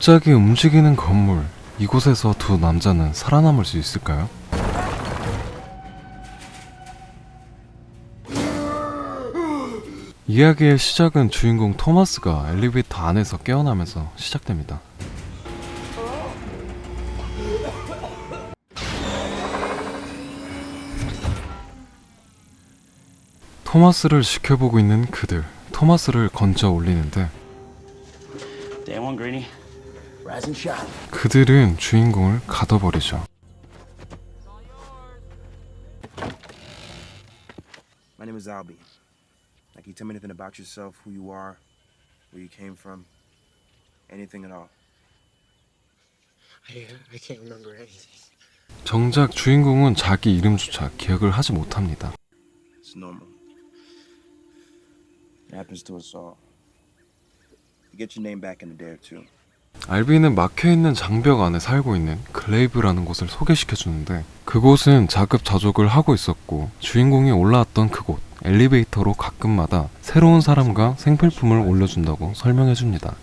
갑자기 움직이는 건물. 이곳에서 두 남자는 살아남을 수 있을까요? 이야기의 시작은 주인공 토마스가 엘리베이터 안에서 깨어나면서 시작됩니다. 토마스를 지켜보고 있는 그들. 토마스를 건져 올리는데 그들은 주인공을 가둬버리죠. My name is Albie. Can you tell me anything about yourself, who you are, where you came from, anything at all? I can't remember anything. 정작 주인공은 자기 이름조차 기억을 하지 못합니다. It's normal. It happens to us all. You get your name back in a day or two. 알비는 막혀있는 장벽 안에 살고 있는 글레이브라는 곳을 소개시켜주는데 그곳은 자급자족을 하고 있었고 주인공이 올라왔던 그곳 엘리베이터로 가끔마다 새로운 사람과 생필품을 올려준다고 설명해줍니다.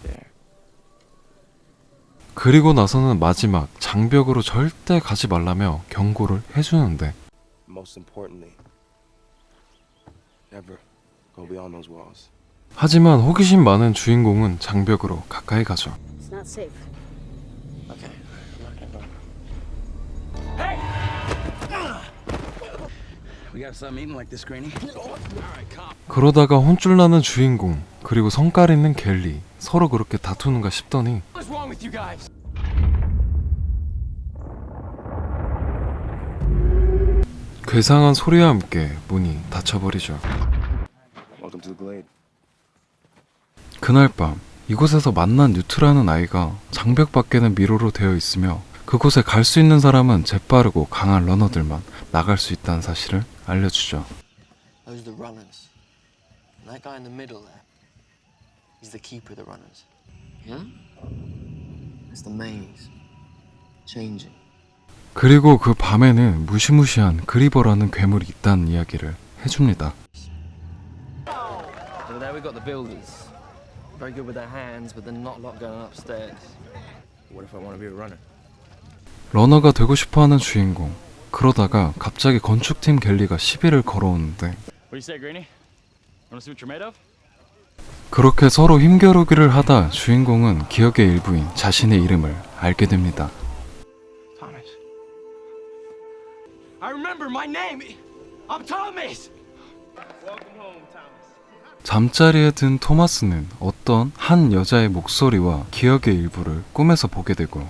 그리고 나서는 마지막 장벽으로 절대 가지 말라며 경고를 해주는데 Most importantly, never go beyond those walls. 하지만 호기심 많은 주인공은 장벽으로 가까이 가죠. It's not safe. Okay, I'm not gonna go. We got something eating like this, Granny. 그러다가 혼쭐 나는 주인공 그리고 성깔 있는 갤리 서로 그렇게 다투는가 싶더니 괴상한 소리와 함께 문이 닫혀버리죠. Welcome to the Glade. 그날 밤 이곳에서 만난 뉴트라는 아이가 장벽 밖에는 미로로 되어 있으며 그곳에 갈 수 있는 사람은 재빠르고 강한 러너들만 나갈 수 있다는 사실을 알려주죠. Those are the runners. And that guy in the middle there, he's the keeper of the runners. Yeah? It's the maze. Changing. 그리고 그 밤에는 무시무시한 그리버라는 괴물이 있다는 이야기를 해줍니다. So there we got the builders. Very good with their hands, but then not a lot going upstairs. What if I want to be a runner? 러너가 되고 싶어하는 주인공. 그러다가 갑자기 건축팀 갤리가 시비를 걸어오는데 What do you say, Granny? Wanna see what you're made of? 그렇게 서로 힘겨루기를 하다 주인공은 기억의 일부인 자신의 이름을 알게 됩니다. Thomas. I remember my name. I'm Thomas. 잠자리에 든 토마스는 어떤 한 여자의 목소리와 기억의 일부를 꿈에서 보게 되고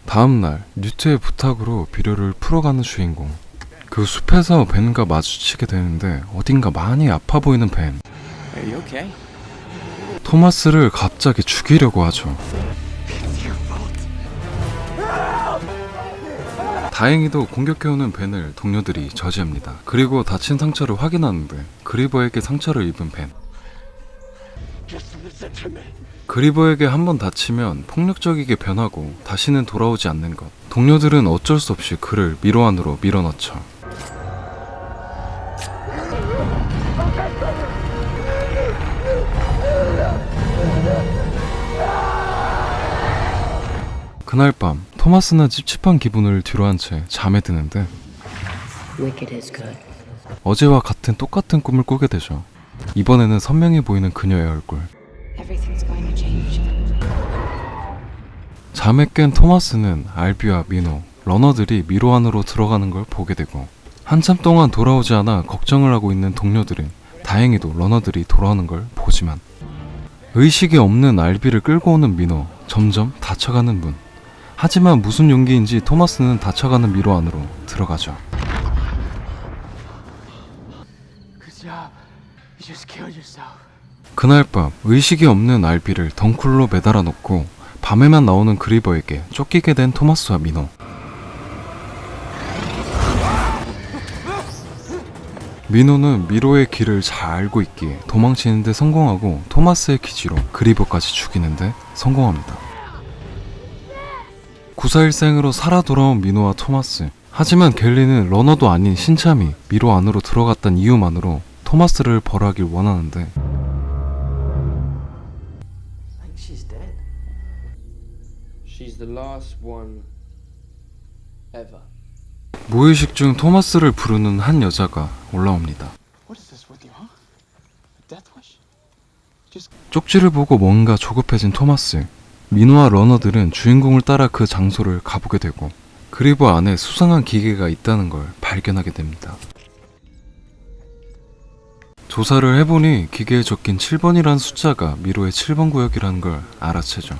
다음날 뉴트의 부탁으로 비료를 풀어가는 주인공. 그 숲에서 벤과 마주치게 되는데 어딘가 많이 아파 보이는 벤. Are you okay? 토마스를 갑자기 죽이려고 하죠. 다행히도 공격해오는 벤을 동료들이 저지합니다. 그리고 다친 상처를 확인하는데 그리버에게 상처를 입은 벤. 그리버에게 한번 다치면 폭력적이게 변하고 다시는 돌아오지 않는 것. 동료들은 어쩔 수 없이 그를 미로 안으로 밀어넣죠. 그날 밤 토마스는 찝찝한 기분을 뒤로한 채 잠에 드는데 어제와 같은 똑같은 꿈을 꾸게 되죠. 이번에는 선명해 보이는 그녀의 얼굴. 잠에 깬 토마스는 알비와 미노, 러너들이 미로 안으로 들어가는 걸 보게 되고 한참 동안 돌아오지 않아 걱정을 하고 있는 동료들은 다행히도 러너들이 돌아오는 걸 보지만 의식이 없는 알비를 끌고 오는 미노, 점점 닫혀가는 문. 하지만 무슨 용기인지 토마스는 닫혀가는 미로 안으로 들어가죠. 그날 밤 의식이 없는 알비를 덩쿨로 매달아 놓고 밤에만 나오는 그리버에게 쫓기게 된 토마스와 미노. 미노는 미로의 길을 잘 알고 있기에 도망치는데 성공하고 토마스의 기지로 그리버까지 죽이는데 성공합니다. 구사일생으로 살아 돌아온 미노와 토마스. 하지만 갤리는 러너도 아닌 신참이 미로 안으로 들어갔던 이유만으로 토마스를 벌하길 원하는데 I think she's dead. She's the last one ever. 무의식 중 토마스를 부르는 한 여자가 올라옵니다. What is this with you, huh? A death wish? 쪽지를 보고 뭔가 조급해진 토마스. 민호와 러너들은 주인공을 따라 그 장소를 가보게 되고 그리버 안에 수상한 기계가 있다는 걸 발견하게 됩니다. 조사를 해보니 기계에 적힌 7번이라는 숫자가 미로의 7번 구역이라는 걸 알아채죠.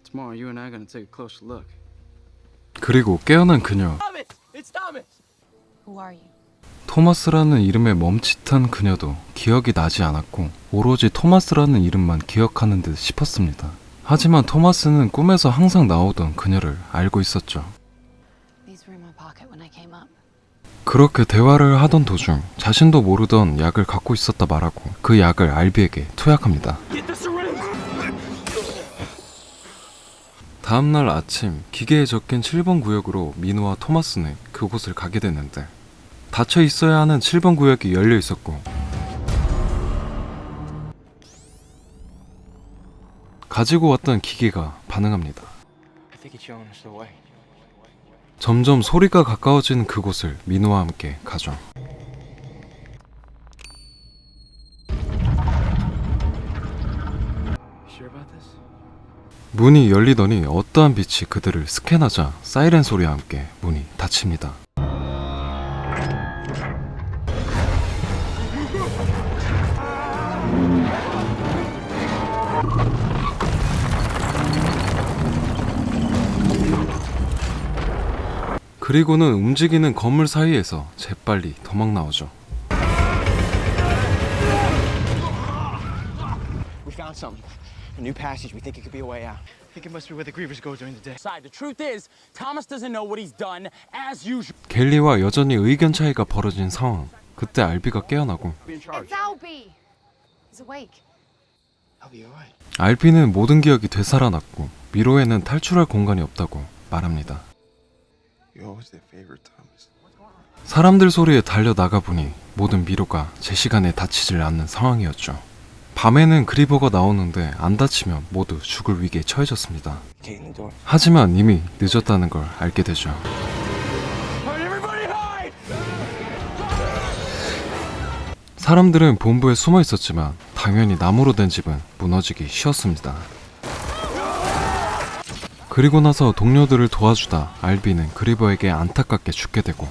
Tomorrow, you and I are gonna take a closer look. 그리고 깨어난 그녀. Thomas! It's Thomas! Who are you? 토마스라는 이름의 멈칫한 그녀도 기억이 나지 않았고 오로지 토마스라는 이름만 기억하는 듯 싶었습니다. 하지만 토마스는 꿈에서 항상 나오던 그녀를 알고 있었죠. These were in my pocket when I came up. 그렇게 대화를 하던 도중 자신도 모르던 약을 갖고 있었다 말하고 그 약을 알비에게 투약합니다. Get the syringe! 다음날 아침 기계에 적힌 7번 구역으로 민호와 토마스는 그곳을 가게 됐는데 닫혀 있어야 하는 7번 구역이 열려 있었고 가지고 왔던 기계가 반응합니다. I think it's showing us the way. 점점 소리가 가까워지는 그곳을 민호와 함께 가죠. Sure about this? 문이 열리더니 어떠한 빛이 그들을 스캔하자 사이렌 소리와 함께 문이 닫힙니다. 그리고는 움직이는 건물 사이에서 재빨리 도망 나오죠. We found something. A new passage. We think it could be a way out. I think it must be where the Grievers go during the day. Side, the truth is, Thomas doesn't know what he's done, as usual. 갤리와 여전히 의견 차이가 벌어진 상황. 그때 알비가 깨어나고 It's Albie. He's awake. I'll be alright. 알비는 모든 기억이 되살아났고 미로에는 탈출할 공간이 없다고 말합니다. You're always their favorite, Thomas. 사람들 소리에 달려나가 보니 모든 미로가 제 시간에 다치질 않는 상황이었죠. 밤에는 그리버가 나오는데 안 다치면 모두 죽을 위기에 처해졌습니다. Gate in the door. 하지만 이미 늦었다는 걸 알게 되죠. Everybody hide! 사람들은 본부에 숨어 있었지만 당연히 나무로 된 집은 무너지기 쉬웠습니다. 그리고 나서 동료들을 도와주다 알비는 그리버에게 안타깝게 죽게 되고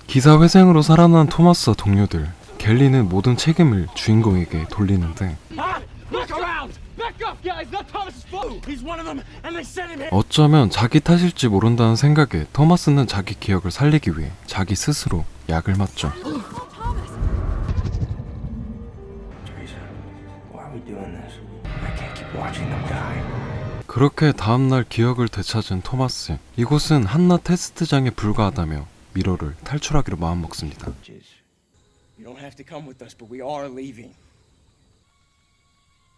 기사회생으로 살아난 토마스와 동료들 갤리는 모든 책임을 주인공에게 돌리는데 Huh? Look around! Back up, guys! Not Thomas's fault! He's one of them, and they sent him here! 어쩌면 자기 탓일지 모른다는 생각에 토마스는 자기 기억을 살리기 위해 자기 스스로 약을 맞죠. Teresa, why are we doing this? I can't keep watching them die. 그렇게 다음날 기억을 되찾은 토마스. 이곳은 한낱 테스트장에 불과하다며 미로를 탈출하기로 마음먹습니다. You don't have to come with us, but we are leaving.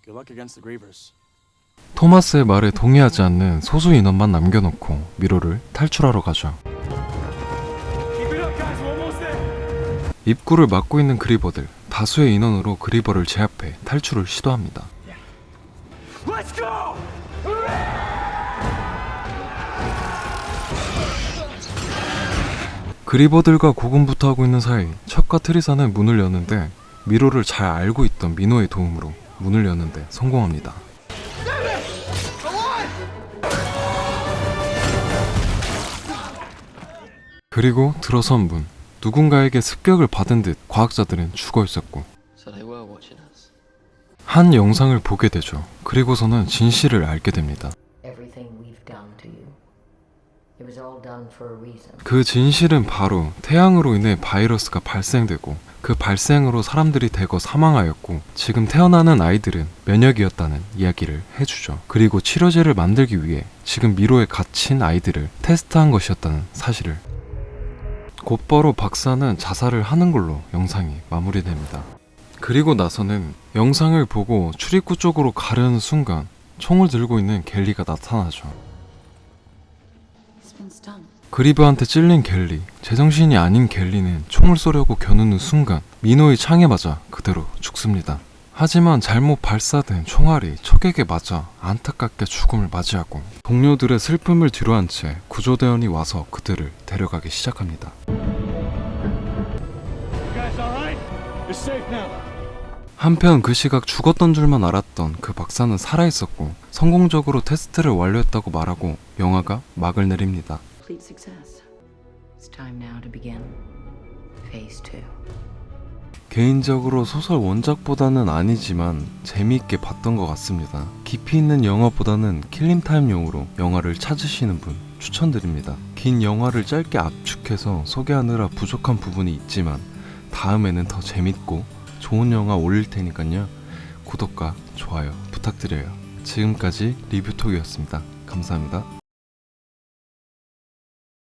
Good luck against the Grievers. 토마스의 말에 동의하지 않는 소수 인원만 남겨놓고 미로를 탈출하러 가죠. Keep it up, guys! We're almost there! 입구를 막고 있는 그리버들. 다수의 인원으로 그리버를 제압해 탈출을 시도합니다. Let's go! 그리버들과 고군분투하고 있는 사이 척과 트리사는 문을 여는데 미로를 잘 알고 있던 민호의 도움으로 문을 여는데 성공합니다. 그리고 들어선 문. 누군가에게 습격을 받은 듯 과학자들은 죽어 있었고 So they were watching us. 한 영상을 보게 되죠. 그리고서는 진실을 알게 됩니다. Everything we've done to you. It was all done for a reason. 그 진실은 바로 태양으로 인해 바이러스가 발생되고 그 발생으로 사람들이 대거 사망하였고 지금 태어나는 아이들은 면역이었다는 이야기를 해주죠. 그리고 치료제를 만들기 위해 지금 미로에 갇힌 아이들을 테스트한 것이었다는 사실을. 곧바로 박사는 자살을 하는 걸로 영상이 마무리됩니다. 그리고 나서는 영상을 보고 출입구 쪽으로 가려는 순간 총을 들고 있는 갤리가 나타나죠. 그리브한테 찔린 갤리, 제정신이 아닌 갤리는 총을 쏘려고 겨누는 순간 민호의 창에 맞아 그대로 죽습니다. 하지만 잘못 발사된 총알이 척에게 맞아 안타깝게 죽음을 맞이하고 동료들의 슬픔을 뒤로한 채 구조대원이 와서 그들을 데려가기 시작합니다. 한편 그 시각 죽었던 줄만 알았던 그 박사는 살아있었고 성공적으로 테스트를 완료했다고 말하고 영화가 막을 내립니다. Complete success. It's time now to begin phase 2. 개인적으로 소설 원작보다는 아니지만 재미있게 봤던 것 같습니다. 깊이 있는 영화보다는 킬링타임용으로 영화를 찾으시는 분 추천드립니다. 긴 영화를 짧게 압축해서 소개하느라 부족한 부분이 있지만 다음에는 더 재밌고 좋은 영화 올릴 테니까요. 구독과 좋아요 부탁드려요. 지금까지 리뷰톡이었습니다. 감사합니다.